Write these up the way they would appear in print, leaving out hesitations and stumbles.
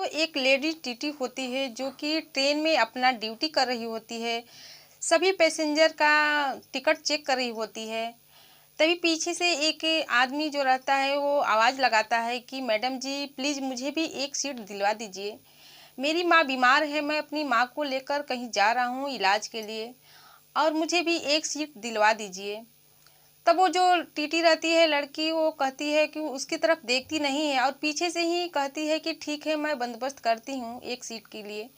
तो एक lady TT होती है जो कि ट्रेन में अपना ड्यूटी कर रही होती है। सभी पैसेंजर का टिकट चेक कर रही होती है। तभी पीछे से एक आदमी जो रहता है वो आवाज़ लगाता है कि मैडम जी प्लीज़ मुझे भी एक सीट दिलवा दीजिए। मेरी माँ बीमार है, मैं अपनी माँ को लेकर कहीं जा रहा हूँ इलाज के लिए और मुझे भी एक सीट दिलवा दीजिए। तब वो जो टीटी रहती है लड़की, वो कहती है कि उसकी तरफ देखती नहीं है और पीछे से ही कहती है कि ठीक है मैं बंदोबस्त करती हूँ एक सीट के लिए।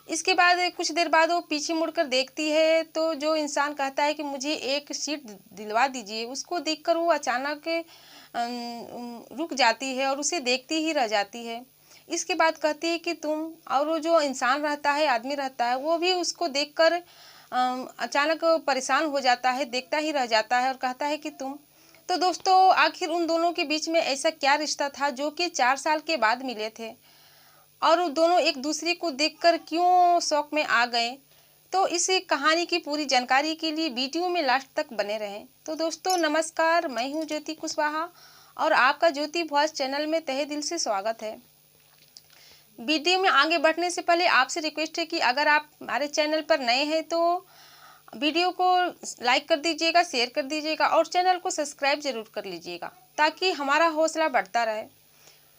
इसके बाद कुछ देर बाद वो पीछे मुड़कर देखती है तो जो इंसान कहता है कि मुझे एक सीट दिलवा दीजिए, उसको देखकर वो अचानक रुक जाती है और उसे देखती ही रह जाती है। इसके बाद कहती है कि तुम, और वो जो इंसान रहता है, आदमी रहता है, वो भी उसको देखकर अचानक परेशान हो जाता है, देखता ही रह जाता है और कहता है कि तुम। तो दोस्तों आखिर उन दोनों के बीच में ऐसा क्या रिश्ता था जो कि 4 साल के बाद मिले थे और वो दोनों एक दूसरे को देखकर क्यों शौक में आ गए। तो इस कहानी की पूरी जानकारी के लिए वीडियो में लास्ट तक बने रहें। तो दोस्तों नमस्कार, मैं हूँ ज्योति कुशवाहा और आपका ज्योति वॉइस चैनल में तहे दिल से स्वागत है। वीडियो में आगे बढ़ने से पहले आपसे रिक्वेस्ट है कि अगर आप हमारे चैनल पर नए हैं तो वीडियो को लाइक कर दीजिएगा, शेयर कर दीजिएगा और चैनल को सब्सक्राइब जरूर कर लीजिएगा ताकि हमारा हौसला बढ़ता रहे।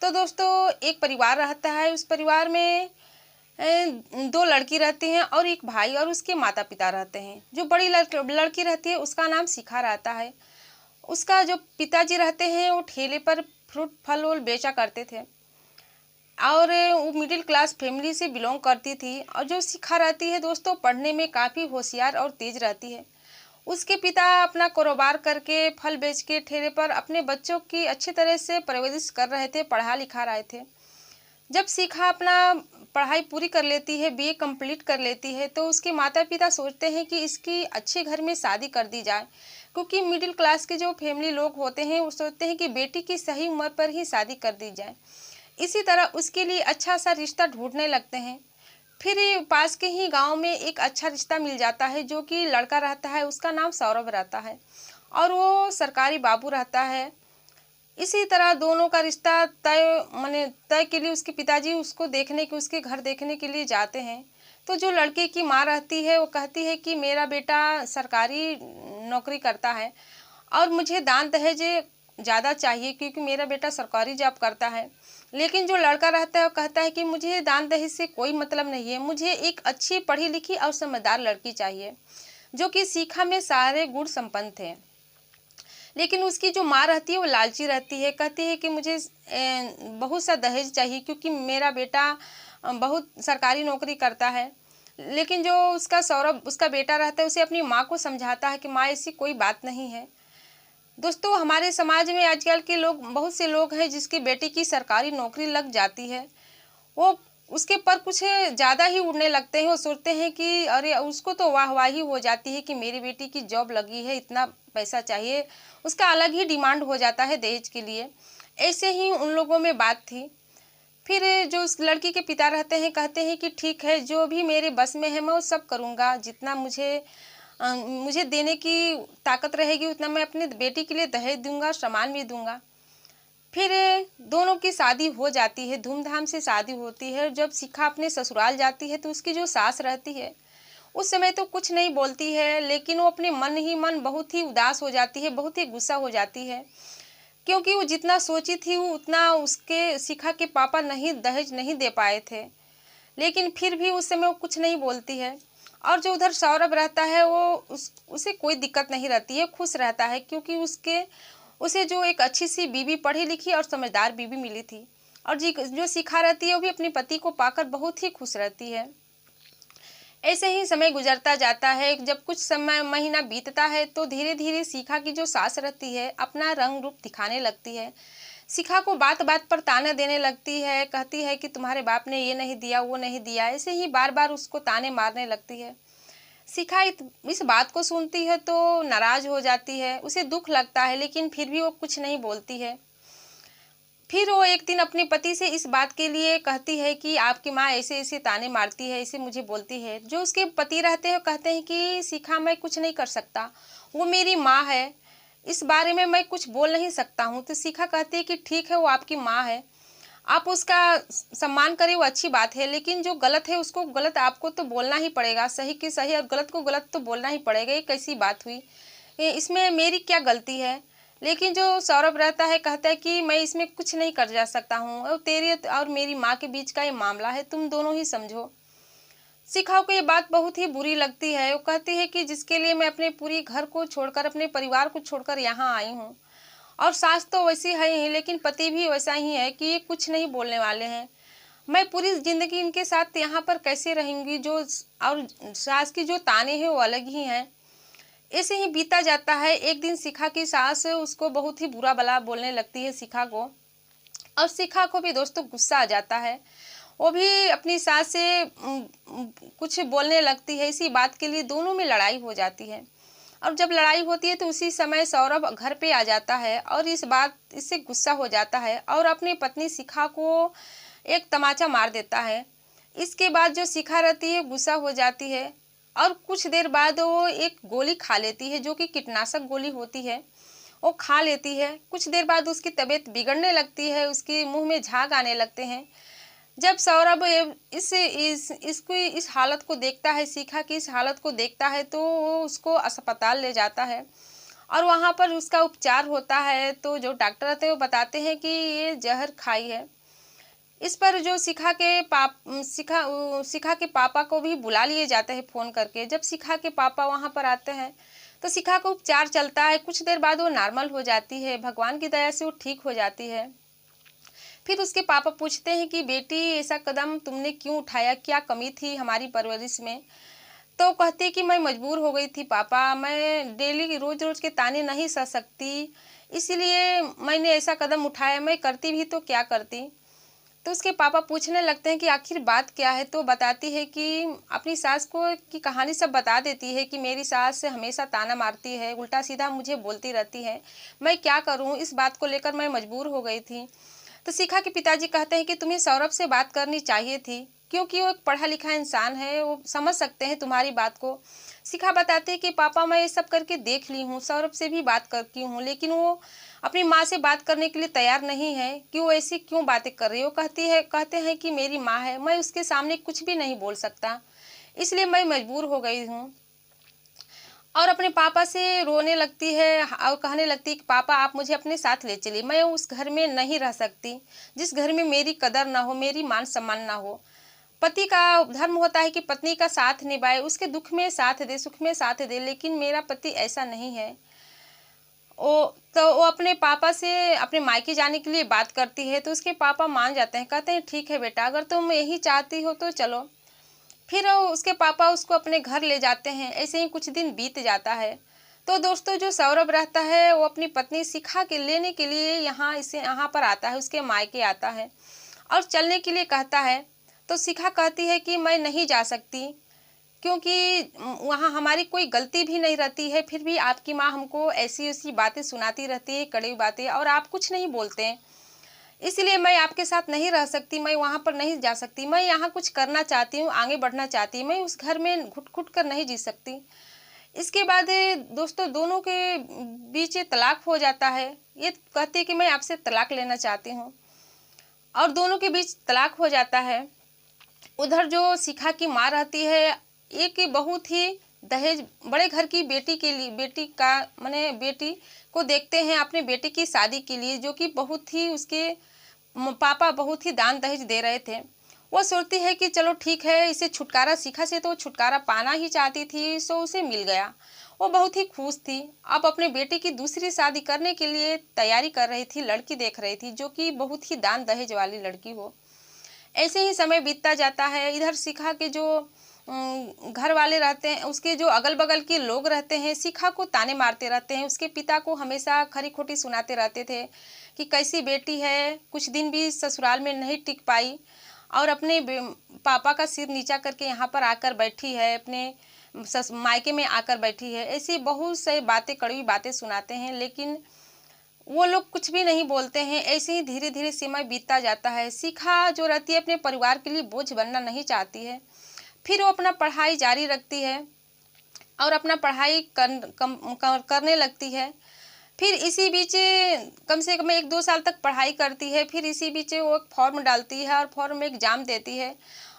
तो दोस्तों एक परिवार रहता है, उस परिवार में 2 लड़की रहती हैं और एक भाई और उसके माता पिता रहते हैं। जो बड़ी लड़की रहती है उसका नाम शिखा रहता है। उसका जो पिताजी रहते हैं वो ठेले पर फ्रूट फल वल बेचा करते थे और वो मिडिल क्लास फैमिली से बिलोंग करती थी। और जो शिखा रहती है दोस्तों पढ़ने में काफ़ी होशियार और तेज रहती है। उसके पिता अपना कारोबार करके फल बेच के ठेले पर अपने बच्चों की अच्छी तरह से परवरिश कर रहे थे, पढ़ा लिखा रहे थे। जब शिखा अपना पढ़ाई पूरी कर लेती है, बीए कंप्लीट कर लेती है, तो उसके माता पिता सोचते हैं कि इसकी अच्छे घर में शादी कर दी जाए, क्योंकि मिडिल क्लास के जो फैमिली लोग होते हैं वो सोचते हैं कि बेटी की सही उम्र पर ही शादी कर दी जाए। इसी तरह उसके लिए अच्छा सा रिश्ता ढूंढने लगते हैं। फिर पास के ही गांव में एक अच्छा रिश्ता मिल जाता है। जो कि लड़का रहता है उसका नाम सौरभ रहता है और वो सरकारी बाबू रहता है। इसी तरह दोनों का रिश्ता तय के लिए उसके पिताजी उसको देखने के, उसके घर देखने के लिए जाते हैं। तो जो लड़के की माँ रहती है वो कहती है कि मेरा बेटा सरकारी नौकरी करता है और मुझे दान दहेज ज़्यादा चाहिए क्योंकि मेरा बेटा सरकारी जॉब करता है। लेकिन जो लड़का रहता है वो कहता है कि मुझे दान दहेज से कोई मतलब नहीं है, मुझे एक अच्छी पढ़ी लिखी और समझदार लड़की चाहिए जो कि शिक्षा में सारे गुण संपन्न थे। लेकिन उसकी जो माँ रहती है वो लालची रहती है, कहती है कि मुझे बहुत सा दहेज चाहिए क्योंकि मेरा बेटा बहुत सरकारी नौकरी करता है। लेकिन जो उसका सौरभ, उसका बेटा रहता है, उसे अपनी माँ को समझाता है कि माँ ऐसी कोई बात नहीं है। दोस्तों हमारे समाज में आजकल के लोग, बहुत से लोग हैं जिसकी बेटी की सरकारी नौकरी लग जाती है, वो उसके पर कुछ ज़्यादा ही उड़ने लगते हैं। वो सोचते हैं कि अरे उसको तो वाहवाही हो जाती है कि मेरी बेटी की जॉब लगी है, इतना पैसा चाहिए, उसका अलग ही डिमांड हो जाता है दहेज के लिए। ऐसे ही उन लोगों में बात थी। फिर जो उस लड़की के पिता रहते हैं कहते हैं कि ठीक है, जो भी मेरे बस में है मैं वो सब करूँगा, जितना मुझे देने की ताकत रहेगी उतना मैं अपनी बेटी के लिए दहेज दूंगा, सामान भी दूंगा। फिर दोनों की शादी हो जाती है, धूमधाम से शादी होती है। जब शिखा अपने ससुराल जाती है तो उसकी जो सास रहती है उस समय तो कुछ नहीं बोलती है, लेकिन वो अपने मन ही मन बहुत ही उदास हो जाती है, बहुत ही गुस्सा हो जाती है, क्योंकि वो जितना सोची थी वो उतना उसके शिखा के पापा नहीं, दहेज नहीं दे पाए थे। लेकिन फिर भी उस समय वो कुछ नहीं बोलती है। और जो उधर सौरभ रहता है वो उसे कोई दिक्कत नहीं रहती है, खुश रहता है, क्योंकि उसे जो एक अच्छी सी बीवी, पढ़ी लिखी और समझदार बीवी मिली थी। और जी जो शिखा रहती है वो भी अपने पति को पाकर बहुत ही खुश रहती है। ऐसे ही समय गुजरता जाता है। जब कुछ समय महीना बीतता है तो धीरे धीरे शिखा की जो सास रहती है अपना रंग रूप दिखाने लगती है। शिखा को बात बात पर ताने देने लगती है, कहती है कि तुम्हारे बाप ने ये नहीं दिया, वो नहीं दिया, ऐसे ही बार बार उसको ताने मारने लगती है। शिखा इस बात को सुनती है तो नाराज हो जाती है, उसे दुख लगता है, लेकिन फिर भी वो कुछ नहीं बोलती है। फिर वो एक दिन अपने पति से इस बात के लिए कहती है कि आपकी माँ ऐसे ऐसे ताने मारती है, ऐसे मुझे बोलती है। जो उसके पति रहते हैं कहते हैं कि शिखा मैं कुछ नहीं कर सकता, वो मेरी माँ है, इस बारे में मैं कुछ बोल नहीं सकता हूँ। तो शिखा कहती है कि ठीक है, वो आपकी माँ है आप उसका सम्मान करें वो अच्छी बात है, लेकिन जो गलत है उसको गलत आपको तो बोलना ही पड़ेगा, सही की सही और गलत को गलत तो बोलना ही पड़ेगा। ये कैसी बात हुई? इसमें मेरी क्या गलती है? लेकिन जो सौरभ रहता है कहता है कि मैं इसमें कुछ नहीं कर जा सकता हूँ और तेरे और मेरी माँ के बीच का ये मामला है, तुम दोनों ही समझो। शिखा को ये बात बहुत ही बुरी लगती है। वो कहती है कि जिसके लिए मैं अपने पूरी घर को छोड़कर, अपने परिवार को छोड़कर यहाँ आई हूँ, और सास तो वैसी है ही, लेकिन पति भी वैसा ही है कि ये कुछ नहीं बोलने वाले हैं। मैं पूरी ज़िंदगी इनके साथ यहाँ पर कैसे रहूँगी? जो और सास की जो ताने हैं वो अलग ही हैं। ऐसे ही बीता जाता है। एक दिन शिखा की सास उसको बहुत ही बुरा भला बोलने लगती है शिखा को, और शिखा को भी दोस्तों गुस्सा आ जाता है। वो भी अपनी सास से कुछ बोलने लगती है। इसी बात के लिए दोनों में लड़ाई हो जाती है, और जब लड़ाई होती है तो उसी समय सौरभ घर पे आ जाता है और इससे गुस्सा हो जाता है और अपनी पत्नी शिखा को एक तमाचा मार देता है। इसके बाद जो शिखा रहती है गुस्सा हो जाती है, और कुछ देर बाद वो एक गोली खा लेती है जो कि कीटनाशक गोली होती है, वो खा लेती है। कुछ देर बाद उसकी तबीयत बिगड़ने लगती है, उसके मुंह में झाग आने लगते हैं। जब सौरभ इस हालत को देखता है, शिखा की इस हालत को देखता है, तो वो उसको अस्पताल ले जाता है और वहाँ पर उसका उपचार होता है। तो जो डॉक्टर रहते हैं वो बताते हैं कि ये जहर खाई है। इस पर जो शिखा के पापा को भी बुला लिए जाते हैं फ़ोन करके। जब शिखा के पापा वहाँ पर आते हैं तो शिखा का उपचार चलता है। कुछ देर बाद वो नॉर्मल हो जाती है, भगवान की दया से वो ठीक हो जाती है। फिर उसके पापा पूछते हैं कि बेटी ऐसा कदम तुमने क्यों उठाया, क्या कमी थी हमारी परवरिश में? तो कहती है कि मैं मजबूर हो गई थी पापा, मैं डेली रोज रोज के ताने नहीं सह सकती, इसलिए मैंने ऐसा कदम उठाया। मैं करती भी तो क्या करती? तो उसके पापा पूछने लगते हैं कि आखिर बात क्या है? तो बताती है कि अपनी सास को की कहानी सब बता देती है कि मेरी सास हमेशा ताना मारती है, उल्टा सीधा मुझे बोलती रहती है, मैं क्या करूं? इस बात को लेकर मैं मजबूर हो गई थी। तो शिखा के पिताजी कहते हैं कि तुम्हें सौरभ से बात करनी चाहिए थी, क्योंकि वो एक पढ़ा लिखा इंसान है, वो समझ सकते हैं तुम्हारी बात को। शिखा बताती है कि पापा मैं ये सब करके देख ली हूँ, सौरभ से भी बात करती हूँ, लेकिन वो अपनी माँ से बात करने के लिए तैयार नहीं है कि वो ऐसी क्यों बातें कर रही है। वो कहते हैं कि मेरी माँ है, मैं उसके सामने कुछ भी नहीं बोल सकता, इसलिए मैं मजबूर हो गई हूँ। और अपने पापा से रोने लगती है और कहने लगती है कि पापा आप मुझे अपने साथ ले चलिए, मैं उस घर में नहीं रह सकती जिस घर में मेरी कदर ना हो, मेरी मान सम्मान ना हो। पति का धर्म होता है कि पत्नी का साथ निभाए, उसके दुख में साथ दे, सुख में साथ दे, लेकिन मेरा पति ऐसा नहीं है। वो अपने पापा से अपने मायके जाने के लिए बात करती है, तो उसके पापा मान जाते हैं, कहते हैं ठीक है बेटा, अगर तुम यही चाहती हो तो चलो। फिर उसके पापा उसको अपने घर ले जाते हैं। ऐसे ही कुछ दिन बीत जाता है। तो दोस्तों जो सौरभ रहता है वो अपनी पत्नी शिखा के लेने के लिए यहाँ पर आता है, उसके मायके आता है और चलने के लिए कहता है। तो शिखा कहती है कि मैं नहीं जा सकती, क्योंकि वहाँ हमारी कोई गलती भी नहीं रहती है, फिर भी आपकी माँ हमको ऐसी ऐसी बातें सुनाती रहती है, कड़वी बातें, और आप कुछ नहीं बोलते हैं, इसलिए मैं आपके साथ नहीं रह सकती, मैं वहाँ पर नहीं जा सकती, मैं यहाँ कुछ करना चाहती हूँ, आगे बढ़ना चाहती हूँ, मैं उस घर में घुट घुट कर नहीं जी सकती। इसके बाद दोस्तों दोनों के बीच तलाक हो जाता है। ये कहती है कि मैं आपसे तलाक लेना चाहती हूँ, और दोनों के बीच तलाक हो जाता है। उधर जो शिखा की माँ रहती है, एक बहुत ही दहेज बड़े घर की बेटी के लिए, बेटी को देखते हैं अपने बेटे की शादी के लिए, जो कि बहुत ही उसके पापा बहुत ही दान दहेज दे रहे थे। वो सोचती है कि चलो ठीक है, इसे छुटकारा, शिखा से तो छुटकारा पाना ही चाहती थी, सो उसे मिल गया। वो बहुत ही खुश थी। अब अपने बेटे की दूसरी शादी करने के लिए तैयारी कर रही थी, लड़की देख रही थी जो कि बहुत ही दान दहेज वाली लड़की हो। ऐसे ही समय बीतता जाता है। इधर शिखा के जो घर वाले रहते हैं, उसके जो अगल बगल के लोग रहते हैं, शिखा को ताने मारते रहते हैं, उसके पिता को हमेशा खरी खोटी सुनाते रहते थे कि कैसी बेटी है, कुछ दिन भी ससुराल में नहीं टिक पाई और अपने पापा का सिर नीचा करके यहाँ पर आकर बैठी है, अपने मायके में आकर बैठी है। ऐसी बहुत से बातें, कड़वी बातें सुनाते हैं, लेकिन वो लोग कुछ भी नहीं बोलते हैं। ऐसे ही धीरे धीरे समय बीतता जाता है। शिखा जो रहती है अपने परिवार के लिए बोझ बनना नहीं चाहती है। फिर वो अपना पढ़ाई जारी रखती है और अपना पढ़ाई करने लगती है। फिर इसी बीच कम से कम 1-2 साल तक पढ़ाई करती है। फिर इसी बीच वो एक फॉर्म डालती है और फॉर्म में एग्ज़ाम देती है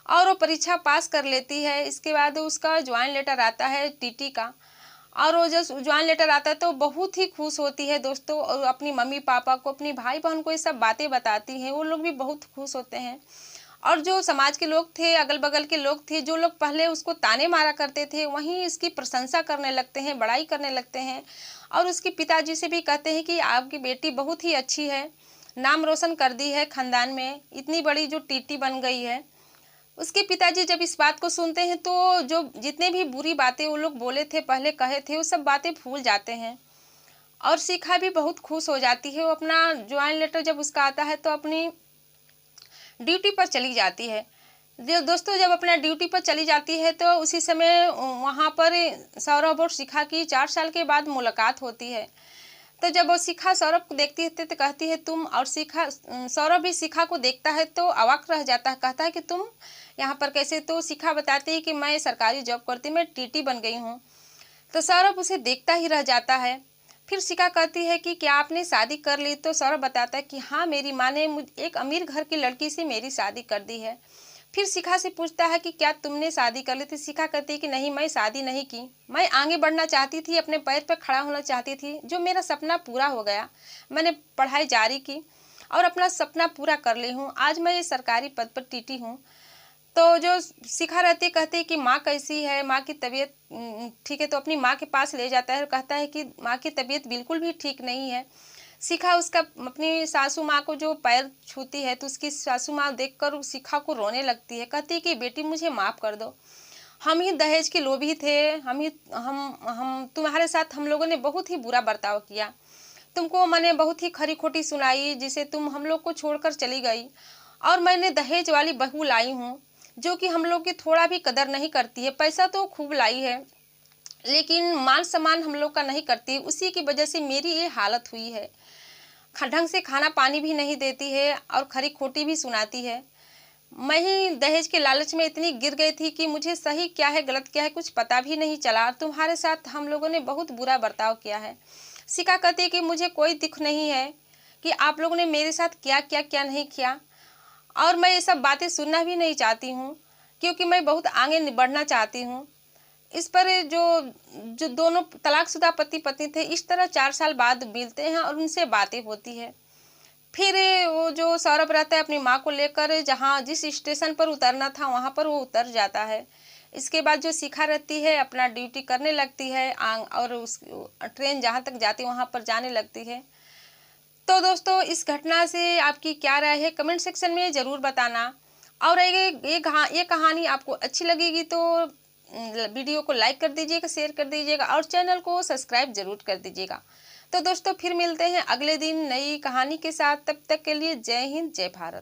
और वो परीक्षा पास कर लेती है। इसके बाद उसका जॉइन लेटर आता है टीटी का, और वो जब जॉइन लेटर आता है तो बहुत ही खुश होती है दोस्तों, और अपनी मम्मी पापा को, अपनी भाई बहन को ये सब बातें बताती हैं। वो लोग भी बहुत खुश होते हैं। और जो समाज के लोग थे, अगल बगल के लोग थे, जो लोग पहले उसको ताने मारा करते थे, वहीं इसकी प्रशंसा करने लगते हैं, बड़ाई करने लगते हैं। और उसके पिताजी से भी कहते हैं कि आपकी बेटी बहुत ही अच्छी है, नाम रोशन कर दी है खानदान में, इतनी बड़ी जो टीटी बन गई है। उसके पिताजी जब इस बात को सुनते हैं तो जो जितने भी बुरी बातें वो लोग बोले थे, पहले कहे थे, वो सब बातें भूल जाते हैं। और शिखा भी बहुत खुश हो जाती है। वो अपना ज्वाइन लेटर जब उसका आता है तो अपनी ड्यूटी पर चली जाती है। जो दोस्तों जब अपना ड्यूटी पर चली जाती है तो उसी समय वहाँ पर सौरभ और शिखा की 4 साल के बाद मुलाकात होती है। तो जब वो शिखा सौरभ को देखती है तो कहती है तुम, और शिखा सौरभ भी शिखा को देखता है तो अवाक रह जाता है, कहता है कि तुम यहाँ पर कैसे। तो शिखा बताती है कि मैं सरकारी जॉब करती, मैं टीटी बन गई हूँ। तो सौरभ उसे देखता ही रह जाता है। फिर शिखा कहती है कि क्या आपने शादी कर ली? तो सौरभ बताता है कि हाँ, मेरी माँ ने एक अमीर घर की लड़की से मेरी शादी कर दी है। फिर शिखा से पूछता है कि क्या तुमने शादी कर ली थी? शिखा कहती है कि नहीं, मैं शादी नहीं की, मैं आगे बढ़ना चाहती थी, अपने पैर पर खड़ा होना चाहती थी, जो मेरा सपना पूरा हो गया। मैंने पढ़ाई जारी की और अपना सपना पूरा कर ली हूँ। आज मैं ये सरकारी पद पर टीटी हूँ। तो जो शिखा रहती है कहती है कि माँ कैसी है, माँ की तबीयत ठीक है। तो अपनी माँ के पास ले जाता है और कहता है कि माँ की तबीयत बिल्कुल भी ठीक नहीं है। शिखा उसका अपनी सासू माँ को जो पैर छूती है तो उसकी सासू माँ देखकर शिखा को रोने लगती है, कहती है कि बेटी मुझे माफ़ कर दो, हम ही दहेज के लोभी थे, हम तुम्हारे साथ हम लोगों ने बहुत ही बुरा बर्ताव किया, तुमको मैंने बहुत ही खरी खोटी सुनाई जिसे तुम हम लोग को छोड़कर चली गई, और मैंने दहेज वाली बहू लाई हूँ जो कि हम लोग की थोड़ा भी कदर नहीं करती है। पैसा तो खूब लाई है लेकिन मान सम्मान हम लोग का नहीं करती, उसी की वजह से मेरी ये हालत हुई है। ढंग से खाना पानी भी नहीं देती है और खरी खोटी भी सुनाती है। मैं ही दहेज के लालच में इतनी गिर गई थी कि मुझे सही क्या है गलत क्या है कुछ पता भी नहीं चला। तुम्हारे साथ हम लोगों ने बहुत बुरा बर्ताव किया है। शिखा कहती है कि मुझे कोई दुख नहीं है कि आप लोगों ने मेरे साथ क्या क्या क्या नहीं किया, और मैं ये सब बातें सुनना भी नहीं चाहती हूँ क्योंकि मैं बहुत आगे बढ़ना चाहती हूँ। इस पर जो जो दोनों तलाकशुदा पति पत्नी थे इस तरह 4 साल बाद मिलते हैं और उनसे बातें होती है। फिर वो जो सौरभ रहता है अपनी माँ को लेकर जहाँ जिस स्टेशन पर उतरना था वहाँ पर वो उतर जाता है। इसके बाद जो शिखा रहती है अपना ड्यूटी करने लगती है और उस ट्रेन जहाँ तक जाती है वहाँ पर जाने लगती है। तो दोस्तों इस घटना से आपकी क्या राय है कमेंट सेक्शन में ज़रूर बताना। और ये कहानी आपको अच्छी लगेगी तो वीडियो को लाइक कर दीजिएगा, शेयर कर दीजिएगा और चैनल को सब्सक्राइब जरूर कर दीजिएगा। तो दोस्तों फिर मिलते हैं अगले दिन नई कहानी के साथ, तब तक के लिए जय हिंद जय भारत।